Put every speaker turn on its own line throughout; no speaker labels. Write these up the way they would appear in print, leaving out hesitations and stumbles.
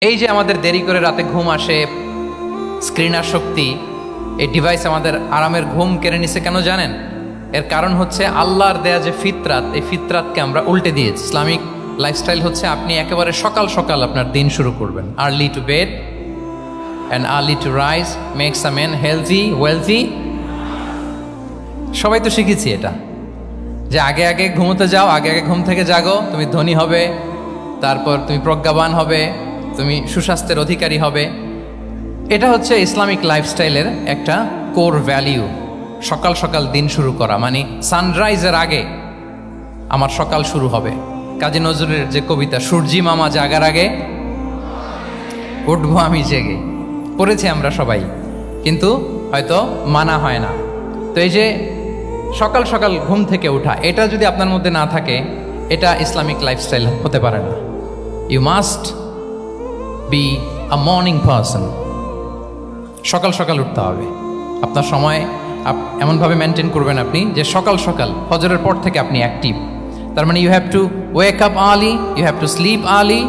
এই যে আমাদের দেরি করে রাতে ঘুম আসে, স্ক্রিন আসক্তি, এই ডিভাইস আমাদের আরামের ঘুম কেড়ে নিছে কেন জানেন? এর কারণ হচ্ছে আল্লাহর দেয়া যে ফিতরাত, এই ফিতরাতকে আমরা উল্টে দিয়েছি। ইসলামিক লাইফস্টাইল হচ্ছে আপনি একেবারে সকাল সকাল আপনার দিন শুরু করবেন। Early to bed and early to rise makes a man healthy wealthy. সবাই তো শিখেছি এটা, যে আগে আগে ঘুমোতে যাও, আগে আগে ঘুম থেকে জাগো, তুমি ধনী হবে, তারপর তুমি প্রজ্ঞাবান হবে, তুমি সুস্বাস্থ্যের অধিকারী হবে। এটা হচ্ছে ইসলামিক লাইফস্টাইলের একটা কোর ভ্যালিউ। সকাল সকাল দিন শুরু করা মানে সানরাইজের আগে আমার সকাল শুরু হবে। কাজী নজরুলের যে কবিতা, সূর্যি মামা জাগার আগে উঠবো আমি জেগে, পড়েছি আমরা সবাই, কিন্তু হয়তো মানা হয় না। তো এই যে সকাল সকাল ঘুম থেকে ওঠা, এটা যদি আপনার মধ্যে না থাকে, এটা ইসলামিক লাইফস্টাইল হতে পারে না। You must be a morning person. সকাল সকাল উঠতে হবে। আপনার সময় এমনভাবে মেনটেন করবেন আপনি যে সকাল সকাল ফজরের পর থেকে আপনি অ্যাক্টিভ। তার মানে you have to wake up early, you have to sleep early.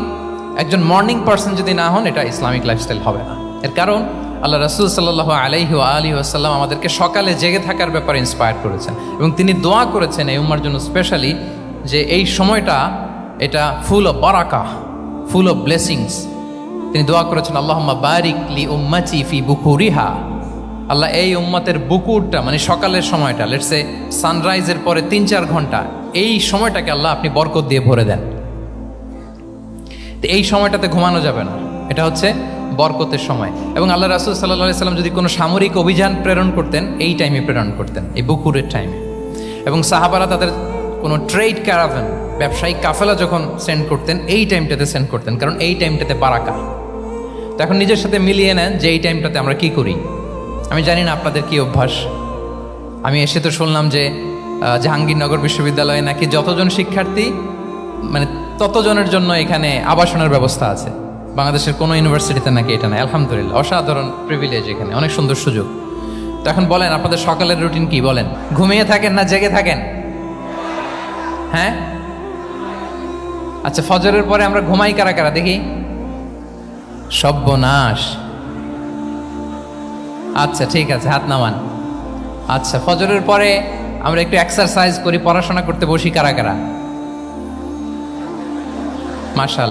একজন মর্নিং পারসন যদি না হন, এটা ইসলামিক লাইফস্টাইল হবে না। এর কারণ আল্লাহ রাসূল সাল্লাল্লাহু আলাইহি ওয়া আলিহি ওয়াসাল্লাম আমাদেরকে সকালে জেগে থাকার ব্যাপারে ইন্সপায়ার করেছেন, এবং তিনি দোয়া করেছেন এই উম্মার জন্য স্পেশালি, যে এই সময়টা এটা ফুল অফ বারাকা, ফুল অফ ব্লেসিংস। তিনি দোয়া করেছেন, আল্লাহুম্মা বারিক লি উম্মতি ফি বুকুরিহা। আল্লাহ এই উম্মতের বুকুরটা মানে সকালের সময়টা, লেটস সে সানরাইজের পরে ৩-৪ ঘন্টা, এই সময়টাকে আল্লাহ আপনি বরকত দিয়ে ভরে দেন। তো এই সময়টাতে ঘুমানো যাবে না, এটা হচ্ছে বরকতের সময়। এবং আল্লাহ রাসূল সাল্লাল্লাহু আলাইহি সাল্লাম যদি কোনো সামরিক অভিযান প্রেরণ করতেন, এই টাইমে প্রেরণ করতেন, এই বুকুরের টাইমে। এবং সাহাবারা তাদের কোনো ট্রেড ক্যারাভান, ব্যবসায়িক কাফেলা যখন সেন্ড করতেন, এই টাইমটাতে সেন্ড করতেন, কারণ এই টাইমটাতে বারাকা। তো এখন নিজের সাথে মিলিয়ে নেন যে এই টাইমটাতে আমরা কি করি। আমি জানি না আপনাদের কি অভ্যাস। আমি এসে তো শুনলাম যে জাহাঙ্গীরনগর বিশ্ববিদ্যালয়ে নাকি যতজন শিক্ষার্থী মানে ততজনের জন্য এখানে আবাসনের ব্যবস্থা আছে। বাংলাদেশের কোনো ইউনিভার্সিটিতে নাকি এটা নাই। আলহামদুলিল্লাহ, অসাধারণ প্রিভিলেজ, এখানে অনেক সুন্দর সুযোগ। তো এখন বলেন, আপনাদের সকালের রুটিন কি? বলেন, ঘুমিয়ে থাকেন না জেগে থাকেন? হ্যাঁ, আচ্ছা, ফজরের পরে আমরা ঘুমাই কারা কারা দেখি? সর্বনাশ। আচ্ছা ঠিক আছে, হাত নামান। আচ্ছা, ফজরের পরে আমরা একটু এক্সারসাইজ করি, পড়াশোনা করতে বসি কারা কারা? মাশাআল্লাহ।